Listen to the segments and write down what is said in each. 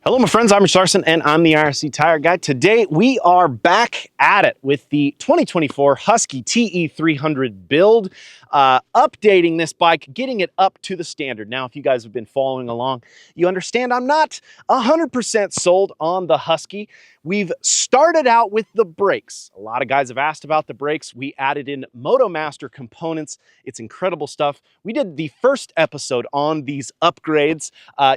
Hello, my friends. I'm Rich Larson, and I'm the RC Tire Guy. Today, we are back at it with the 2024 Husky TE300 build, updating this bike, getting it up to the standard. Now, if you guys have been following along, you understand I'm not 100% sold on the Husky. We've started out with the brakes. A lot of guys have asked about the brakes. We added in Moto Master components. It's incredible stuff. We did the first episode on these upgrades.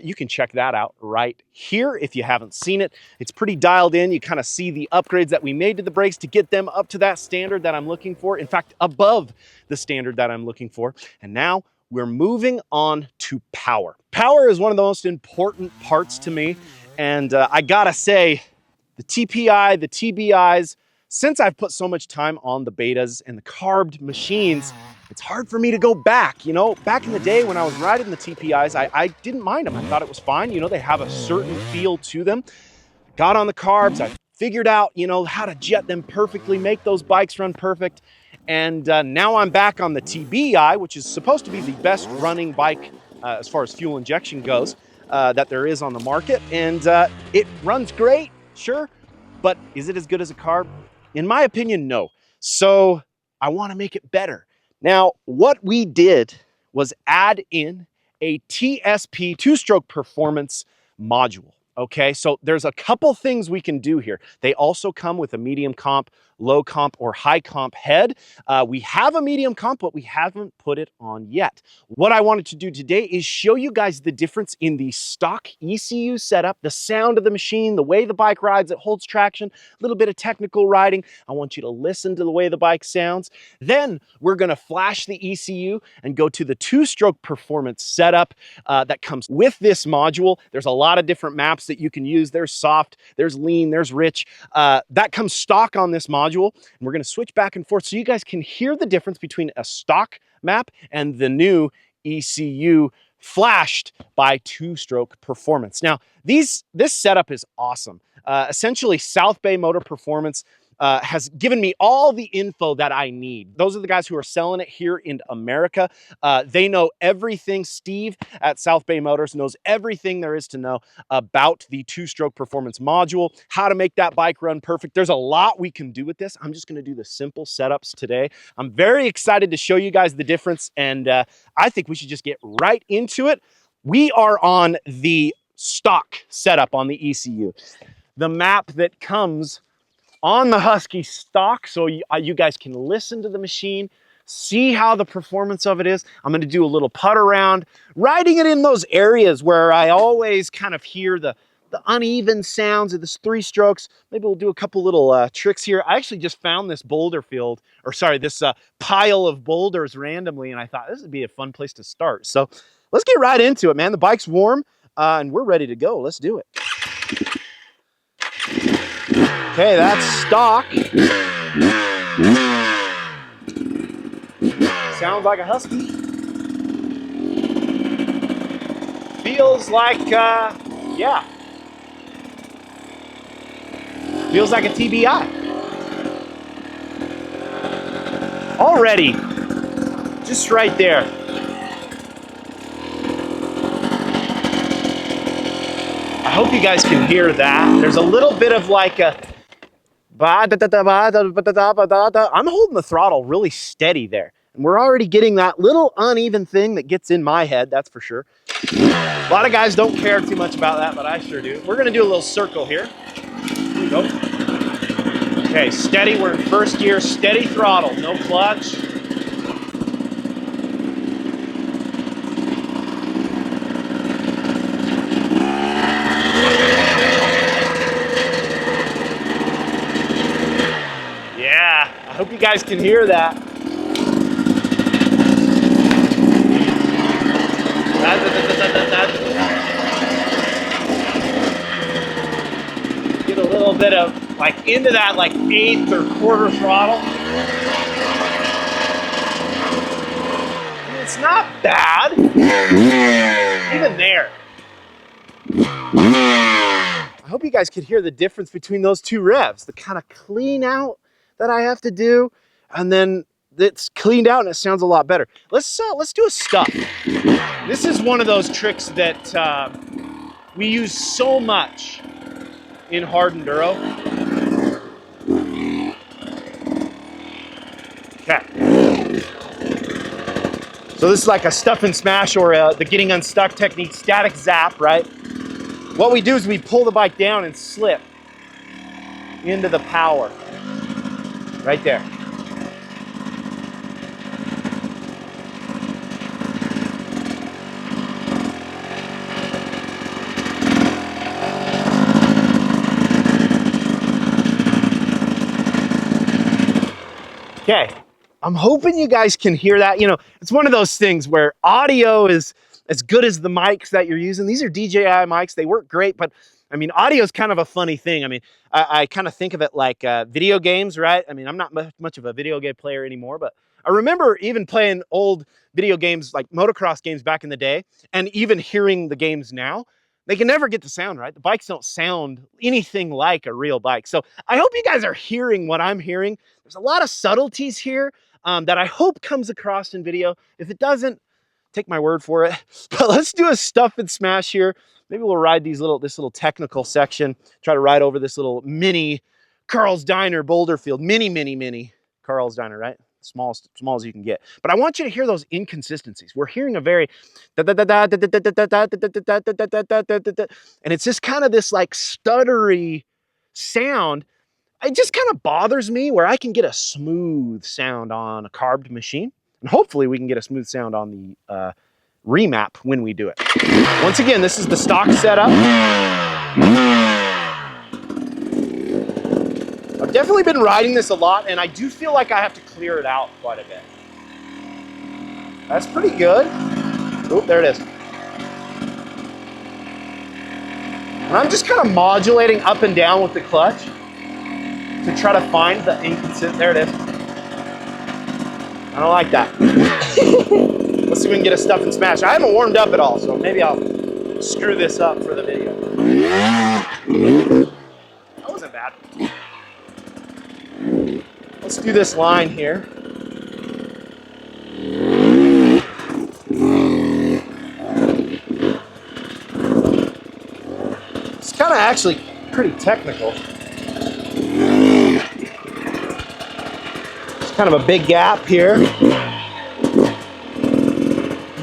You can check that out right here if you haven't seen it. It's pretty dialed in. You kind of see the upgrades that we made to the brakes to get them up to that standard that I'm looking for. In fact, above the standard that I'm looking for. And now we're moving on to power. Power is one of the most important parts to me. And I gotta say, the TPI, the TBIs, since I've put so much time on the betas and the carbed machines, it's hard for me to go back. You know, back in the day when I was riding the TPIs, I didn't mind them. I thought it was fine. You know, they have a certain feel to them. Got on the carbs. I figured out, you know, how to jet them perfectly, make those bikes run perfect. And now I'm back on the TBI, which is supposed to be the best running bike as far as fuel injection goes that there is on the market. And it runs great, sure. But is it as good as a carb? In my opinion, no. So I want to make it better. Now, what we did was add in a TSP two-stroke performance module. Okay, so there's a couple things we can do here. They also come with a medium comp, low comp, or high comp head. We have a medium comp, but we haven't put it on yet. What I wanted to do today is show you guys the difference in the stock ECU setup, the sound of the machine, the way the bike rides, it holds traction, a little bit of technical riding. I want you to listen to the way the bike sounds. Then we're gonna flash the ECU and go to the two-stroke performance setup that comes with this module. There's a lot of different maps that you can use. There's soft, there's lean, there's rich. That comes stock on this module. And we're going to switch back and forth so you guys can hear the difference between a stock map and the new ECU flashed by two-stroke performance. Now, this setup is awesome. Essentially, South Bay Motor Performance has given me all the info that I need. Those are the guys who are selling it here in America. They know everything. Steve at South Bay Motors knows everything there is to know about the two-stroke performance module, how to make that bike run perfect. There's a lot we can do with this. I'm just going to do the simple setups today. I'm very excited to show you guys the difference, and I think we should just get right into it. We are on the stock setup on the ECU. The map that comes on the Husky stock, so you guys can listen to the machine, see how the performance of it is. I'm going to do a little putt around, riding it in those areas where I always kind of hear the uneven sounds of this three strokes. Maybe we'll do a couple little tricks here. I actually just found this boulder field, or sorry, this pile of boulders randomly, and I thought this would be a fun place to start. So let's get right into it, man. The bike's warm, and we're ready to go. Let's do it. Okay, that's stock. Sounds like a Husky. Feels like, yeah. Feels like a TBI. Already, just right there. I hope you guys can hear that. There's a little bit of like a I'm holding the throttle really steady there. And we're already getting that little uneven thing that gets in my head, that's for sure. A lot of guys don't care too much about that, but I sure do. We're gonna do a little circle here. Here we go. Okay, steady, we're in first gear, steady throttle, no clutch. I hope you guys can hear that. Get a little bit of like into that like eighth or quarter throttle. And it's not bad. Even there. I hope you guys could hear the difference between those two revs. The kind of clean out that I have to do, and then it's cleaned out and it sounds a lot better. Let's do a stuff. This is one of those tricks that we use so much in hard enduro. Okay. So this is like a stuff and smash or the getting unstuck technique, static zap, right? What we do is we pull the bike down and slip into the power. Right there. Okay, I'm hoping you guys can hear that. You know, it's one of those things where audio is as good as the mics that you're using. These are DJI mics. They work great, but I mean, audio is kind of a funny thing. I mean, I kind of think of it like video games, right? I mean, I'm not much of a video game player anymore, but I remember even playing old video games like motocross games back in the day, and even hearing the games now. They can never get the sound right. The bikes don't sound anything like a real bike. So I hope you guys are hearing what I'm hearing. There's a lot of subtleties here that I hope comes across in video. If it doesn't, take my word for it. But let's do a stuff and smash here. Maybe we'll ride this little technical section, try to ride over this little mini Carl's Diner Boulder Field. Mini Carl's Diner, right? Small as you can get. But I want you to hear those inconsistencies. We're hearing a very and it's just kind of this like stuttery sound. It just kind of bothers me where I can get a smooth sound on a carbed machine. And hopefully we can get a smooth sound on the remap when we do it. Once again, this is the stock setup. I've definitely been riding this a lot, and I do feel like I have to clear it out quite a bit. That's pretty good. Oh, there it is. And I'm just kind of modulating up and down with the clutch to try to find the inconsistent. There it is. I don't like that. Let's see if we can get a stuff and smash. I haven't warmed up at all, so maybe I'll screw this up for the video. That wasn't bad. Let's do this line here. It's kind of actually pretty technical. It's kind of a big gap here.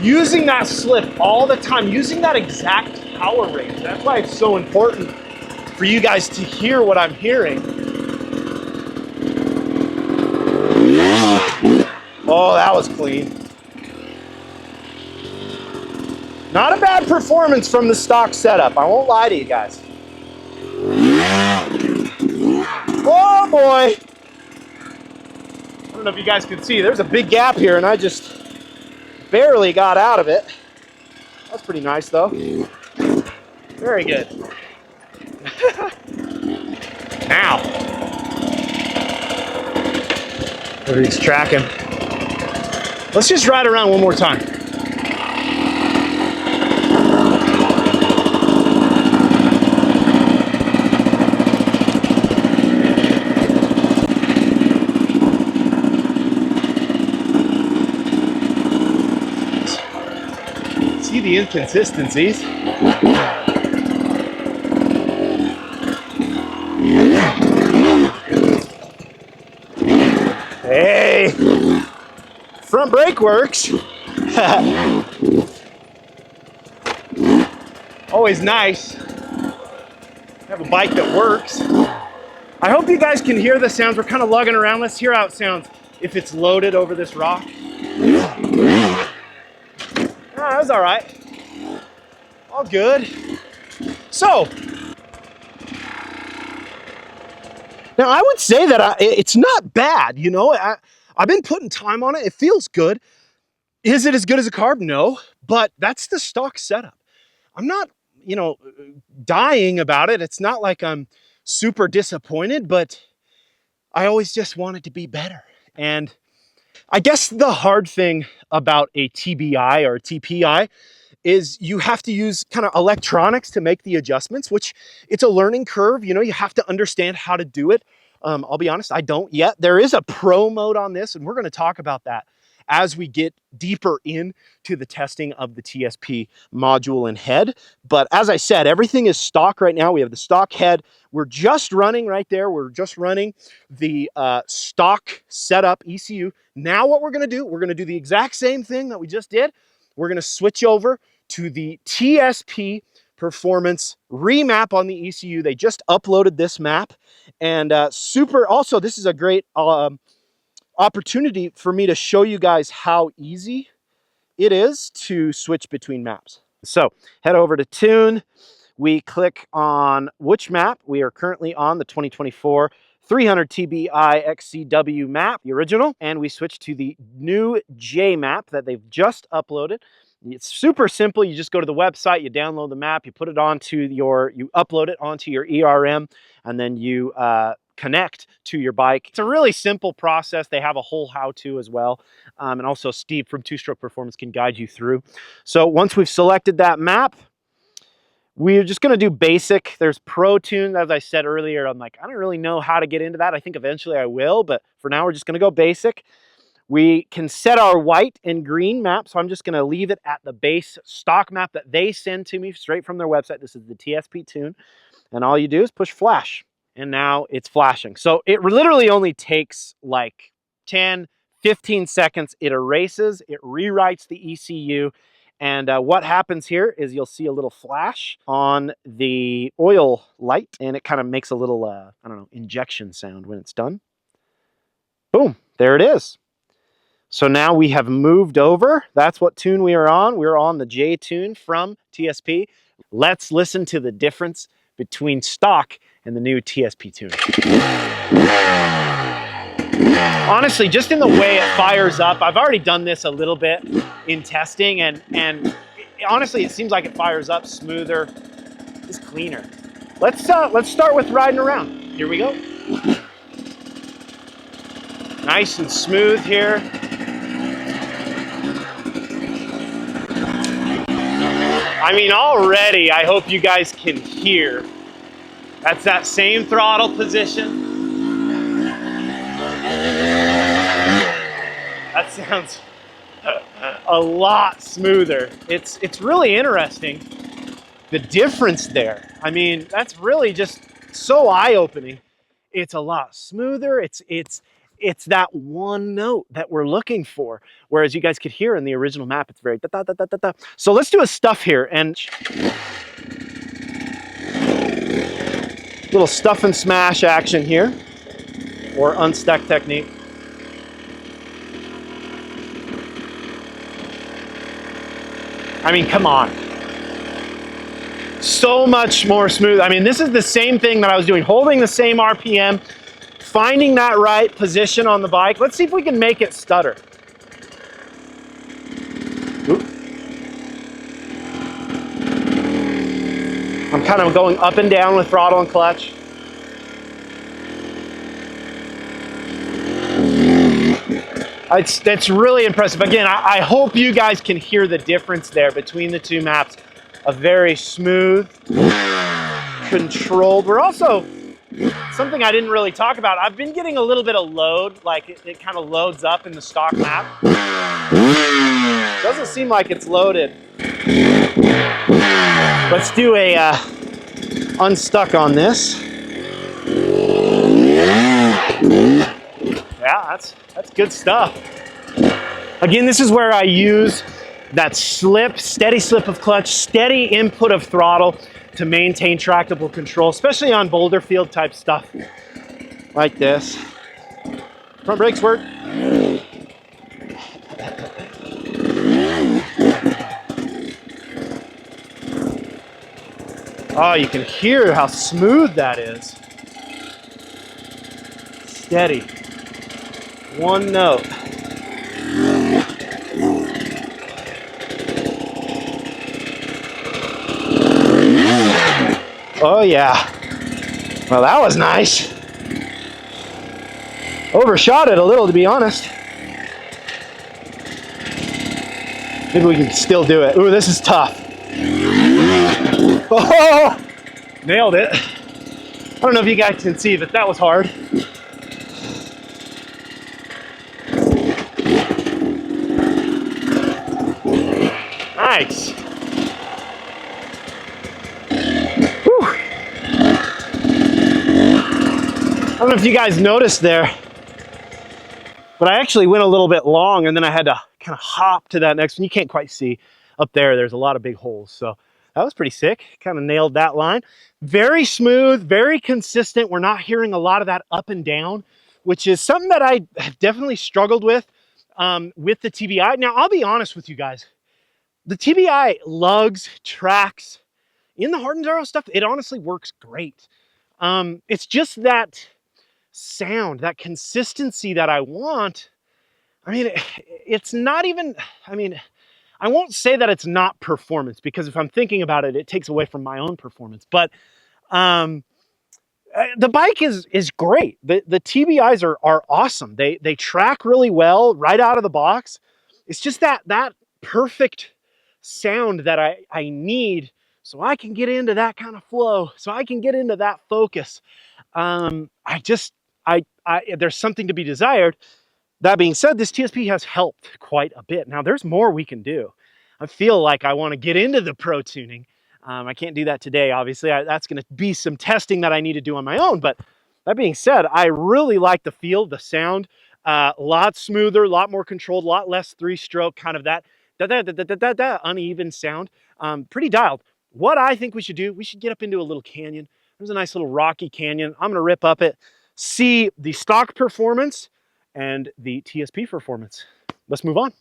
Using that slip all the time, using that exact power range. That's why it's so important for you guys to hear what I'm hearing. Oh, that was clean. Not a bad performance from the stock setup. I won't lie to you guys. Oh boy. I don't know if you guys can see, there's a big gap here and I just barely got out of it. That's pretty nice though. Very good. Now. Everybody's tracking. Let's just ride around one more time. See the inconsistencies. Hey, front brake works. Always nice to have a bike that works. I hope you guys can hear the sounds. We're kind of lugging around. Let's hear how it sounds if it's loaded over this rock. Oh, that was all right. All good. So, now I would say that it's not bad, you know. I've been putting time on it. It feels good. Is it as good as a carb? No, but that's the stock setup. I'm not, you know, dying about it. It's not like I'm super disappointed, but I always just want it to be better. And I guess the hard thing about a TBI or a TPI is you have to use kind of electronics to make the adjustments, which it's a learning curve. You know, you have to understand how to do it. I'll be honest, I don't yet. There is a pro mode on this, and we're going to talk about that as we get deeper into the testing of the TSP module and head. But as I said, everything is stock right now. We have the stock head. We're just running right there. We're just running the stock setup ECU. Now what we're going to do the exact same thing that we just did. We're going to switch over to the TSP performance remap on the ECU. They just uploaded this map, and also this is a great opportunity for me to show you guys how easy it is to switch between maps. So head over to Tune. We click on which map. We are currently on the 2024 300 TBI XCW map, the original, and we switch to the new J map that they've just uploaded. It's super simple. You just go to the website, you download the map, you put it onto you upload it onto your ERM, and then you connect to your bike. It's a really simple process. They have a whole how-to as well. And also Steve from Two Stroke Performance can guide you through. So once we've selected that map, we're just going to do basic. There's Pro Tune. As I said earlier, I'm like, I don't really know how to get into that. I think eventually I will, but for now we're just going to go basic. We can set our white and green map, so I'm just going to leave it at the base stock map that they send to me straight from their website. This is the TSP Tune, and all you do is push flash, and now it's flashing. So it literally only takes like 10, 15 seconds. It erases, it rewrites the ECU, and what happens here is you'll see a little flash on the oil light, and it kind of makes a little, I don't know, injection sound when it's done. Boom, there it is. So now we have moved over. That's what tune we are on. We're on the J tune from TSP. Let's listen to the difference between stock and the new TSP tune. Honestly, just in the way it fires up, I've already done this a little bit in testing, and honestly, it seems like it fires up smoother, just cleaner. Let's start with riding around. Here we go. Nice and smooth here. I mean, already, I hope you guys can hear. That's that same throttle position. That sounds a lot smoother. It's really interesting, the difference there. I mean, that's really just so eye-opening. It's a lot smoother. It's that one note that we're looking for. Whereas you guys could hear in the original map, it's very da-da-da-da-da-da. So let's do a stuff here, and little stuff and smash action here, or unstuck technique. I mean, come on. So much more smooth. I mean, this is the same thing that I was doing, holding the same RPM, finding that right position on the bike. Let's see if we can make it stutter. Oop. I'm kind of going up and down with throttle and clutch. That's really impressive. Again, I hope you guys can hear the difference there between the two maps. A very smooth, controlled. We're also, something I didn't really talk about, I've been getting a little bit of load, like it kind of loads up in the stock map. Doesn't seem like it's loaded. Let's do a unstuck on this. Yeah, that's good stuff. Again, this is where I use that steady slip of clutch, steady input of throttle to maintain tractable control, especially on boulder field type stuff like this. Front brakes work. Oh, you can hear how smooth that is. Steady. One note. Oh yeah. Well, that was nice. Overshot it a little, to be honest. Maybe we can still do it. Ooh, this is tough. Oh, nailed it. I don't know if you guys can see, but that was hard. Nice. Whew. I don't know if you guys noticed there, but I actually went a little bit long and then I had to kind of hop to that next one. You can't quite see up there. There's a lot of big holes. So that was pretty sick. Kind of nailed that line. Very smooth, very consistent. We're not hearing a lot of that up and down, which is something that I have definitely struggled with the TBI. Now, I'll be honest with you guys. The TBI lugs, tracks, in the hard enduro stuff, it honestly works great. It's just that sound, that consistency that I want. I mean, it's not even, I mean, I won't say that it's not performance, because if I'm thinking about it, it takes away from my own performance. But the bike is great. The TBIs are awesome. They track really well right out of the box. It's just that perfect sound that I need so I can get into that kind of flow, so I can get into that focus. There's something to be desired. That being said, this TSP has helped quite a bit. Now, there's more we can do. I feel like I want to get into the pro tuning. I can't do that today, obviously. That's going to be some testing that I need to do on my own. But that being said, I really like the feel, the sound. A lot smoother, a lot more controlled, a lot less three-stroke, kind of that uneven sound. Pretty dialed. What I think we should do, we should get up into a little canyon. There's a nice little rocky canyon. I'm going to rip up it, see the stock performance and the TSP performance. Let's move on.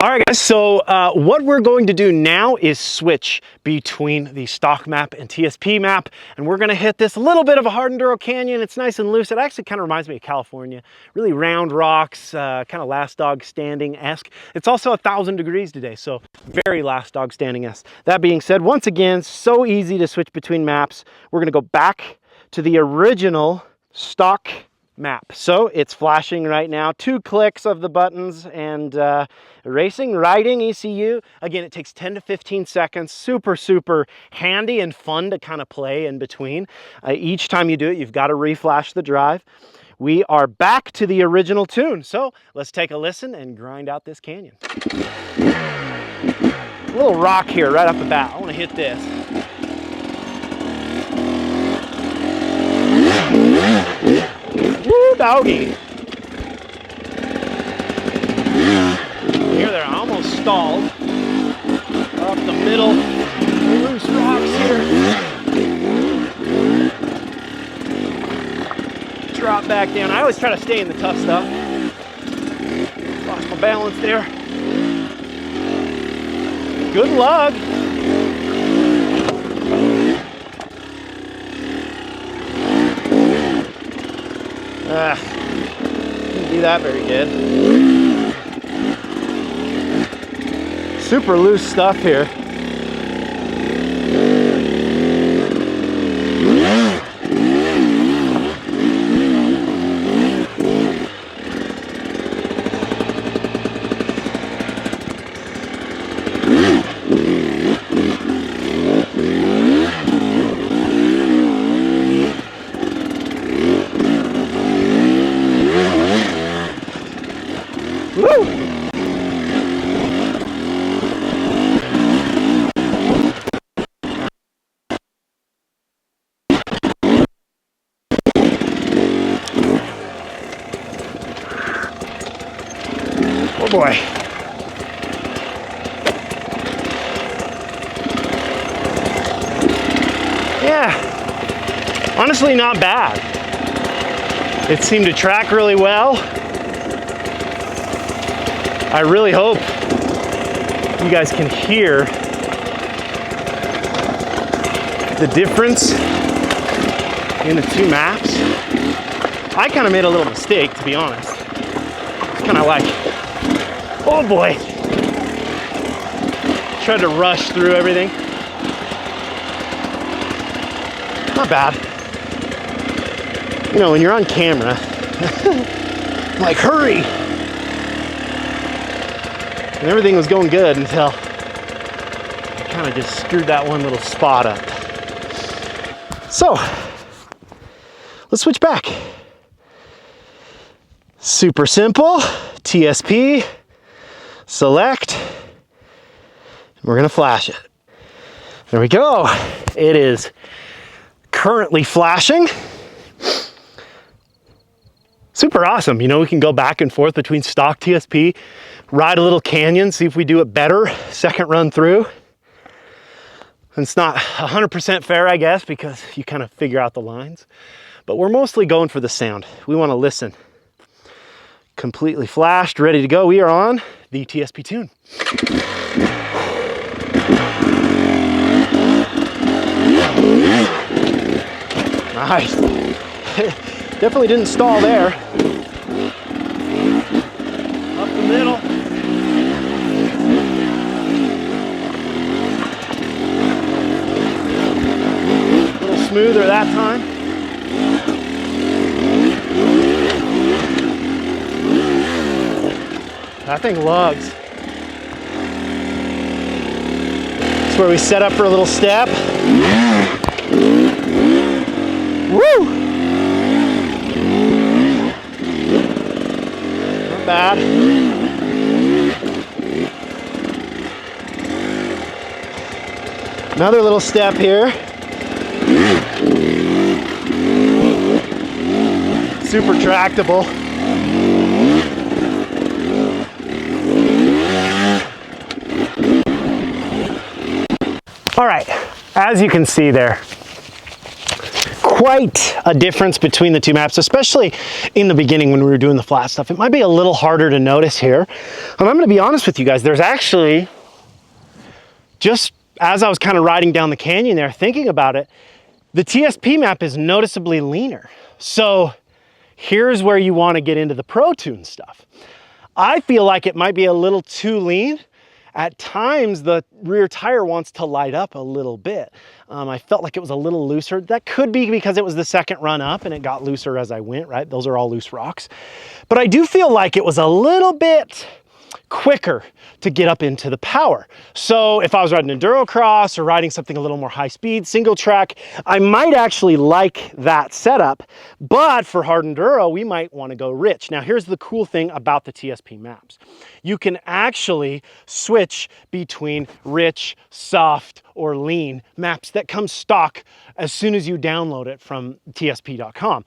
All right, guys, so what we're going to do now is switch between the stock map and TSP map, and we're gonna hit this little bit of a hard enduro canyon. It's nice and loose. It actually kind of reminds me of California. Really round rocks, kind of last dog standing-esque. It's also 1,000 degrees today, so very last dog standing-esque. That being said, once again, so easy to switch between maps. We're gonna go back to the original stock map. So it's flashing right now. 2 clicks of the buttons, and racing, riding, ECU. Again, it takes 10 to 15 seconds. Super, super handy and fun to kind of play in between. Each time you do it, you've got to reflash the drive. We are back to the original tune. So let's take a listen and grind out this canyon. A little rock here right off the bat. I want to hit this. Woo, doggy. Here they're almost stalled. Up the middle, loose rocks here. Drop back down. I always try to stay in the tough stuff. Lost my balance there. Good lug. Didn't do that very good. Super loose stuff here. Oh boy. Yeah, honestly not bad. It seemed to track really well. I really hope you guys can hear the difference in the 2 maps. I kind of made a little mistake, to be honest. It's kind of like, oh boy. Tried to rush through everything. Not bad. You know, when you're on camera, like, hurry. And everything was going good until I kind of just screwed that one little spot up. So, let's switch back. Super simple. TSP. Select. We're gonna flash it. There we go. It is currently flashing. Super awesome. You know, we can go back and forth between stock TSP, ride a little canyon, see if we do it better second run through. And it's not 100% fair, I guess, because you kind of figure out the lines. But we're mostly going for the sound. We want to listen. Completely flashed, ready to go. We are on the TSP tune. Nice. Definitely didn't stall there. Up the middle. A little smoother that time. That thing lugs. That's where we set up for a little step. Woo! Not bad. Another little step here. Super tractable. All right, as you can see there, quite a difference between the two maps, especially in the beginning when we were doing the flat stuff. It might be a little harder to notice here. And I'm gonna be honest with you guys, there's actually, just as I was kind of riding down the canyon there, thinking about it, the TSP map is noticeably leaner. So here's where you wanna get into the Pro Tune stuff. I feel like it might be a little too lean. At times, the rear tire wants to light up a little bit. I felt like it was a little looser. That could be because it was the second run up and it got looser as I went, right? Those are all loose rocks. But I do feel like it was a little bit quicker to get up into the power. So if I was riding enduro cross or riding something a little more high speed, single track, I might actually like that setup. But for hard enduro, we might want to go rich. Now here's the cool thing about the TSP maps. You can actually switch between rich, soft, or lean maps that come stock as soon as you download it from tsp.com.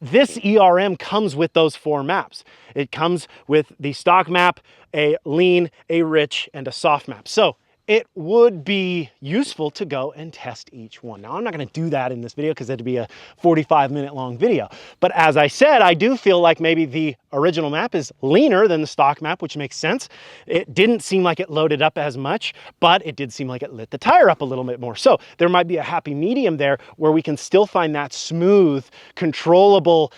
This ERM comes with those 4 maps. It comes with the stock map, a lean, a rich, and a soft map. So it would be useful to go and test each one. Now, I'm not gonna do that in this video because it'd be a 45-minute long video. But as I said, I do feel like maybe the original map is leaner than the stock map, which makes sense. It didn't seem like it loaded up as much, but it did seem like it lit the tire up a little bit more. So there might be a happy medium there where we can still find that smooth, controllable,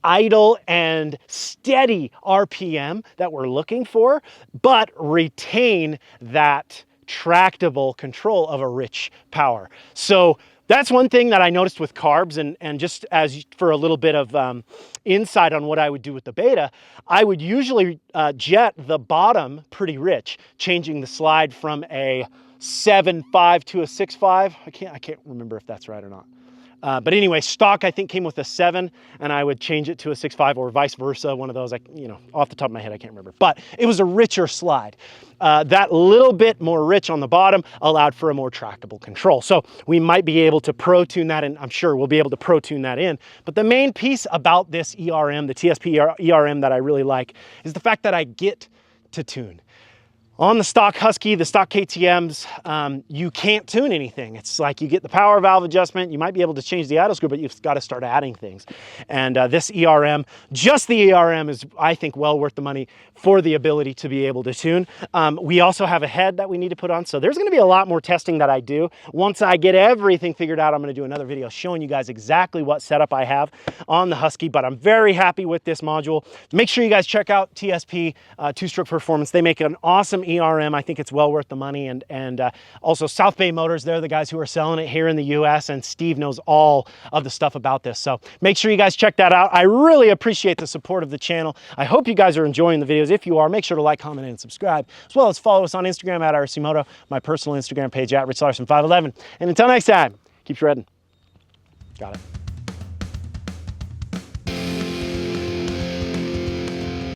idle and steady RPM that we're looking for, but retain that tractable control of a rich power. So that's one thing that I noticed with carbs, and just as for a little bit of insight on what I would do with the beta, I would usually jet the bottom pretty rich, changing the slide from a 7.5 to a 6.5. I can't remember if that's right or not. But anyway, stock I think came with a 7, and I would change it to a 6.5 or vice versa. One of those, you know, off the top of my head, I can't remember. But it was a richer slide. That little bit more rich on the bottom allowed for a more trackable control. So we might be able to Pro Tune that, and I'm sure we'll be able to Pro Tune that in. But the main piece about this ERM, the TSP ERM that I really like, is the fact that I get to tune. On the stock Husky, the stock KTMs, you can't tune anything. It's like you get the power valve adjustment, you might be able to change the idle screw, but you've got to start adding things. And this ERM, just the ERM is, I think, well worth the money for the ability to be able to tune. We also have a head that we need to put on, so there's gonna be a lot more testing that I do. Once I get everything figured out, I'm gonna do another video showing you guys exactly what setup I have on the Husky, but I'm very happy with this module. Make sure you guys check out TSP, Two-Stroke Performance. They make an awesome ERM. I think it's well worth the money. And also South Bay Motors, they're the guys who are selling it here in the US, and Steve knows all of the stuff about this. So make sure you guys check that out. I really appreciate the support of the channel. I hope you guys are enjoying the videos. If you are, make sure to like, comment, and subscribe, as well as follow us on Instagram at RC Moto, my personal Instagram page at RichLarson511. And until next time, keep shredding. Got it.